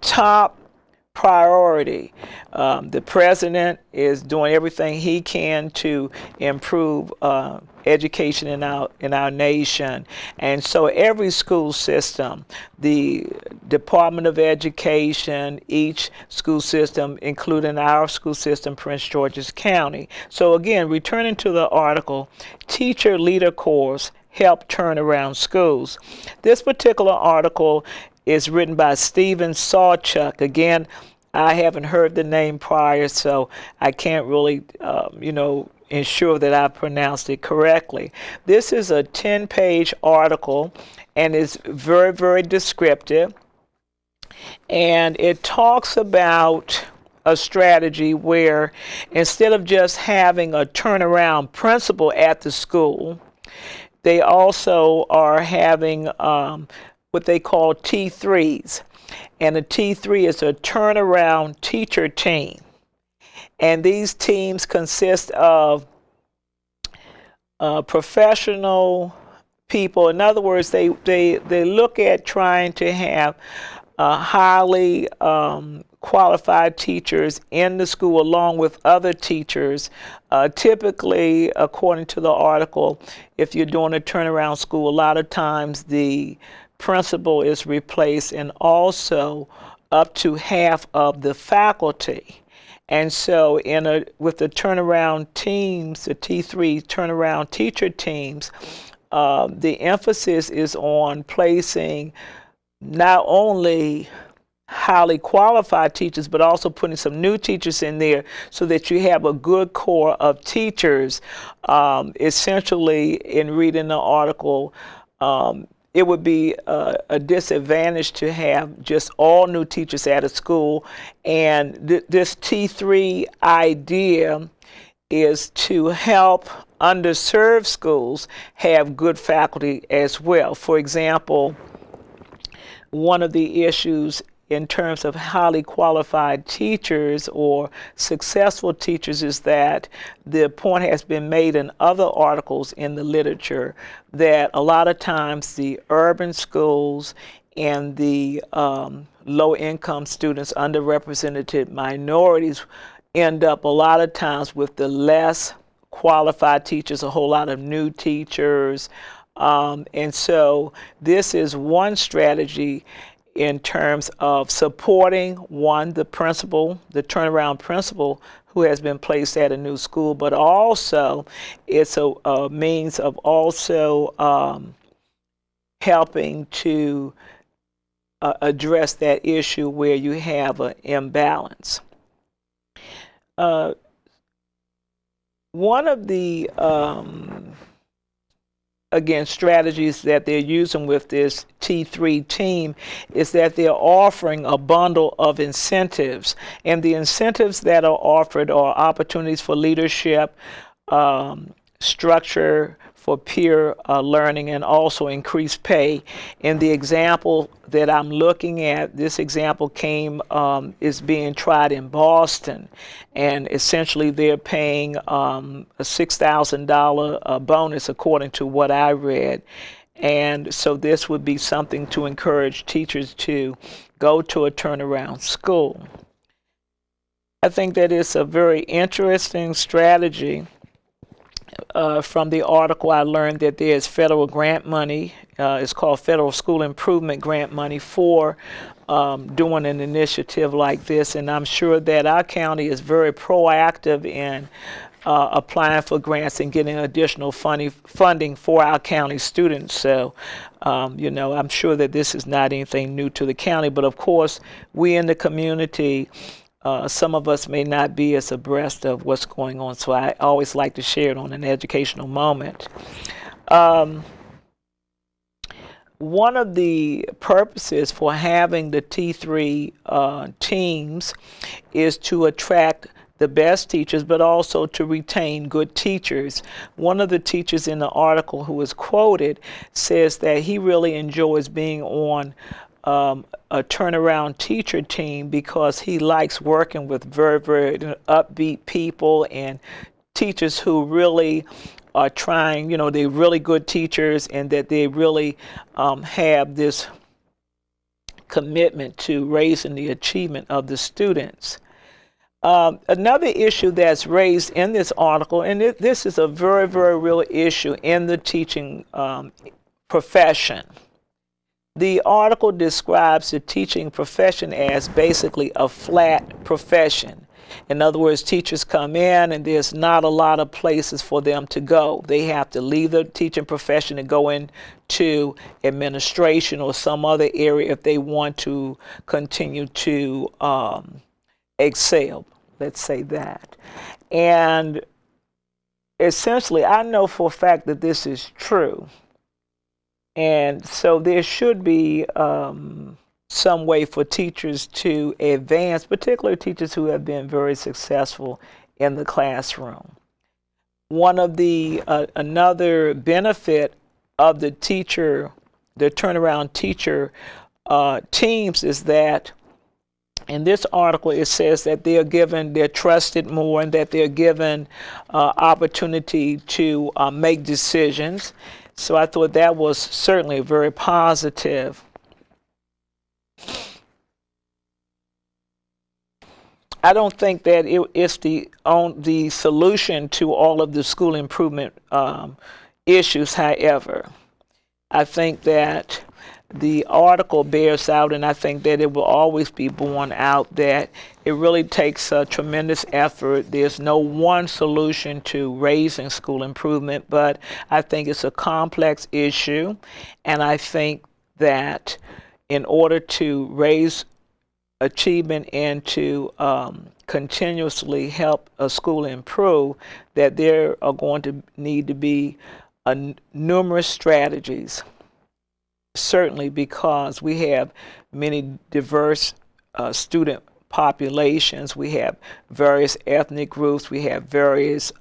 top priority. The president is doing everything he can to improve education in our nation, and so every school system, the Department of Education, each school system, including our school system, Prince George's County. So again, returning to the article, teacher leader corps help turn around schools. This particular article is written by Stephen Sawchuk. Again, I haven't heard the name prior, so I can't really, ensure that I pronounced it correctly. This is a 10-page article, and it's very, very descriptive. And it talks about a strategy where instead of just having a turnaround principal at the school, they also are having what they call T3s. And a T3 is a turnaround teacher team. And these teams consist of professional people. In other words, they look at trying to have highly qualified teachers in the school along with other teachers. Typically, according to the article, if you're doing a turnaround school, a lot of times the principal is replaced and also up to half of the faculty. And so with the turnaround teams, the T3 turnaround teacher teams, the emphasis is on placing not only highly qualified teachers, but also putting some new teachers in there so that you have a good core of teachers. Essentially, in reading the article, it would be a disadvantage to have just all new teachers at a school. And this T3 idea is to help underserved schools have good faculty as well. For example, one of the issues in terms of highly qualified teachers or successful teachers is that the point has been made in other articles in the literature that a lot of times the urban schools and the low-income students, underrepresented minorities, end up a lot of times with the less qualified teachers, a whole lot of new teachers. And so this is one strategy in terms of supporting, one, the principal, the turnaround principal who has been placed at a new school, but also it's a means of also helping to address that issue where you have an imbalance. One of the again, strategies that they're using with this T3 team is that they're offering a bundle of incentives. And the incentives that are offered are opportunities for leadership, structure for peer learning, and also increased pay. In the example that I'm looking at, this example is being tried in Boston. And essentially they're paying a $6,000 bonus according to what I read. And so this would be something to encourage teachers to go to a turnaround school. I think that is a very interesting strategy. From the article, I learned that there's federal grant money. It's called Federal School Improvement Grant money for doing an initiative like this. And I'm sure that our county is very proactive in applying for grants and getting additional funding for our county students. So, I'm sure that this is not anything new to the county. But of course, we in the community, some of us may not be as abreast of what's going on, so I always like to share it on an educational moment. One of the purposes for having the T3 teams is to attract the best teachers, but also to retain good teachers. One of the teachers in the article who was quoted says that he really enjoys being on a turnaround teacher team because he likes working with very, very upbeat people and teachers who really are trying, they're really good teachers, and that they really have this commitment to raising the achievement of the students. Another issue that's raised in this article, and this is a very, very real issue in the teaching profession. The article describes the teaching profession as basically a flat profession. In other words, teachers come in and there's not a lot of places for them to go. They have to leave the teaching profession and go into administration or some other area if they want to continue to excel, let's say that. And essentially, I know for a fact that this is true. And so there should be some way for teachers to advance, particularly teachers who have been very successful in the classroom. One of the another benefit of the turnaround teacher teams is that in this article it says that they're trusted more and that they're given opportunity to make decisions. So I thought that was certainly very positive. I don't think that it's the solution to all of the school improvement issues, however. I think that the article bears out, and I think that it will always be borne out, that it really takes a tremendous effort. There's no one solution to raising school improvement, but I think it's a complex issue, and I think that in order to raise achievement and to continuously help a school improve, that there are going to need to be numerous strategies. Certainly, because we have many diverse student populations, we have various ethnic groups, we have various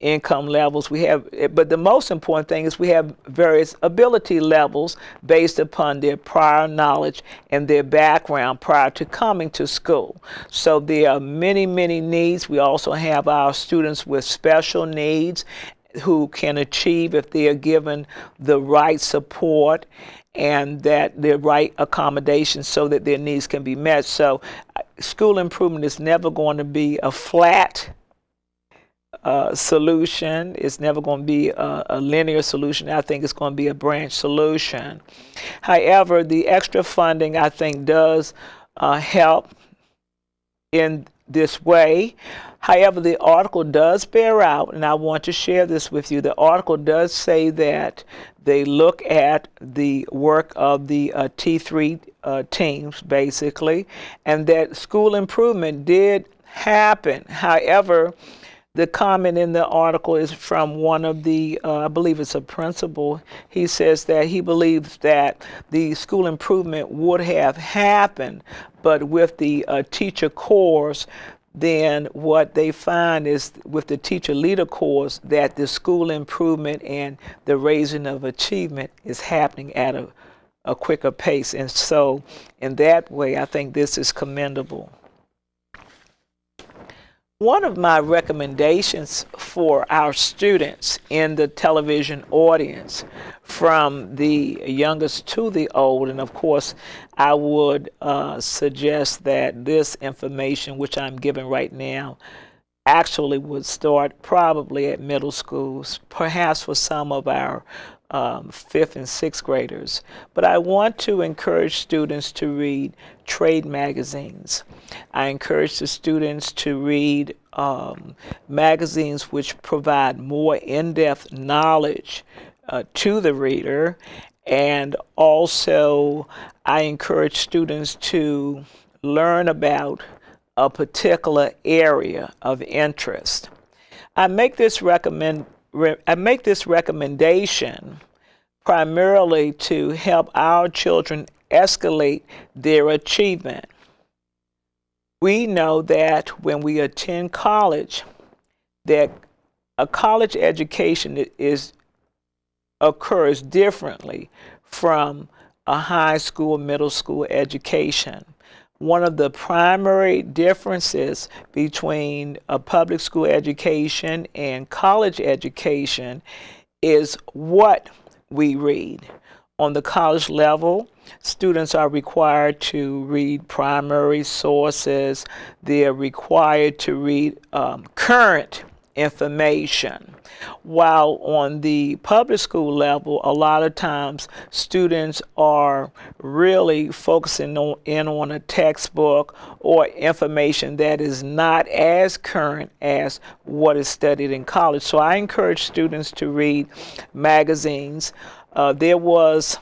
income levels, but the most important thing is we have various ability levels based upon their prior knowledge and their background prior to coming to school. So there are many, many needs. We also have our students with special needs who can achieve if they are given the right support and that the right accommodations so that their needs can be met. So school improvement is never going to be a flat solution. It's never going to be a linear solution. I think it's going to be a branch solution. However, the extra funding, I think, does help in this way. However, the article does bear out, and I want to share this with you, the article does say that they look at the work of the T3 teams, basically, and that school improvement did happen. However, the comment in the article is from one of the, I believe it's a principal. He says that he believes that the school improvement would have happened, but with the teacher course, then what they find is with the teacher leader course that the school improvement and the raising of achievement is happening at a quicker pace. And so in that way, I think this is commendable. One of my recommendations for our students in the television audience, from the youngest to the old, and of course I would suggest that this information which I'm giving right now actually would start probably at middle schools, perhaps for some of our 5th and 6th graders. But I want to encourage students to read trade magazines. I encourage the students to read magazines which provide more in-depth knowledge to the reader. And also, I encourage students to learn about a particular area of interest. I make this recommendation primarily to help our children escalate their achievement. We know that when we attend college, that a college education occurs differently from a high school, middle school education. One of the primary differences between a public school education and college education is what we read. on the college level, students are required to read primary sources. They're required to read current information. While on the public school level, a lot of times students are really focusing on a textbook or information that is not as current as what is studied in college. So I encourage students to read magazines. There was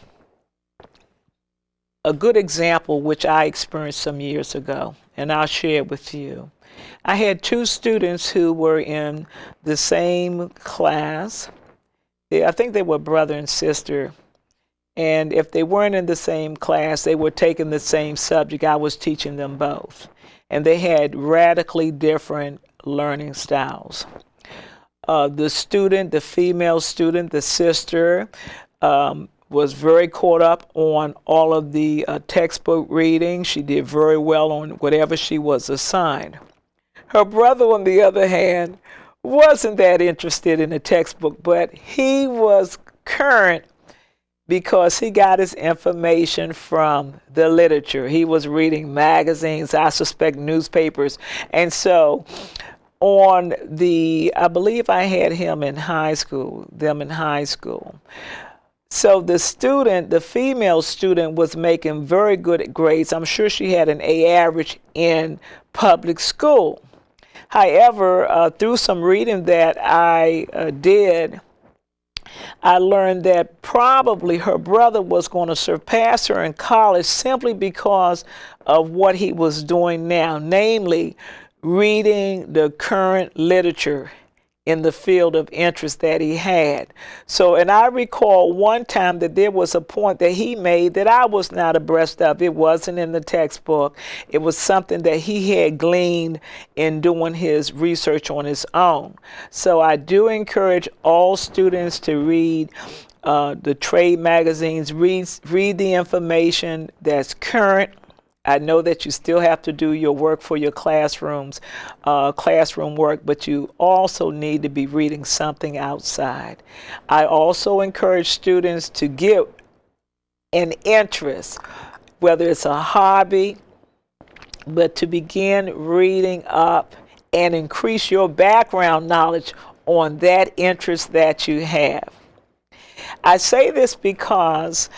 a good example which I experienced some years ago, and I'll share it with you. I had two students who were in the same class. I think they were brother and sister. And if they weren't in the same class, they were taking the same subject. I was teaching them both. And they had radically different learning styles. The female student, the sister, was very caught up on all of the textbook reading. She did very well on whatever she was assigned. Her brother, on the other hand, wasn't that interested in the textbook, but he was current because he got his information from the literature. He was reading magazines, I suspect newspapers. And so I believe I had them in high school. So the female student was making very good grades. I'm sure she had an A average in public school. However, through some reading that I did, I learned that probably her brother was going to surpass her in college simply because of what he was doing now, namely reading the current literature in the field of interest that he had. So, and I recall one time that there was a point that he made that I was not abreast of. It wasn't in the textbook. It was something that he had gleaned in doing his research on his own. So I do encourage all students to read the trade magazines, read the information that's current. I know that you still have to do your work for your classroom work, but you also need to be reading something outside. I also encourage students to get an interest, whether it's a hobby, but to begin reading up and increase your background knowledge on that interest that you have. I say this because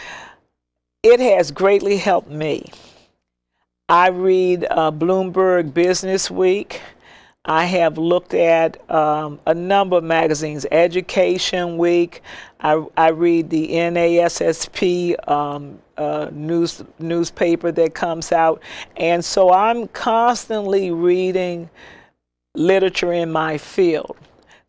it has greatly helped me. I read Bloomberg Business Week. I have looked at a number of magazines, Education Week. I read the NASSP newspaper that comes out. And so I'm constantly reading literature in my field.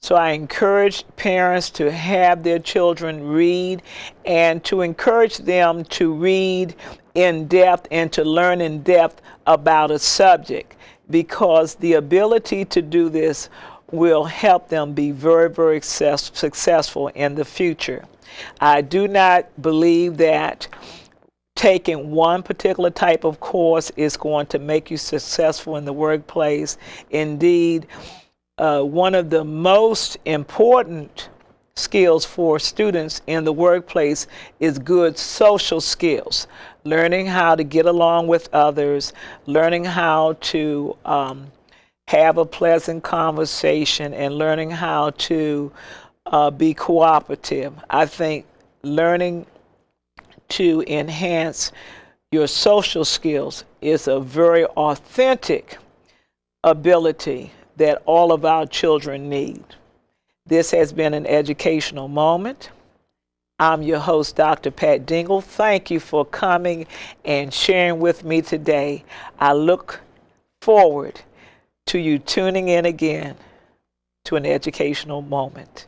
So I encourage parents to have their children read and to encourage them to read in depth and to learn in depth about a subject, because the ability to do this will help them be very, very successful in the future. I do not believe that taking one particular type of course is going to make you successful in the workplace. Indeed, one of the most important skills for students in the workplace is good social skills. Learning how to get along with others, learning how to have a pleasant conversation, and learning how to be cooperative. I think learning to enhance your social skills is a very authentic ability that all of our children need. This has been an educational moment. I'm your host, Dr. Pat Dingle. Thank you for coming and sharing with me today. I look forward to you tuning in again to an educational moment.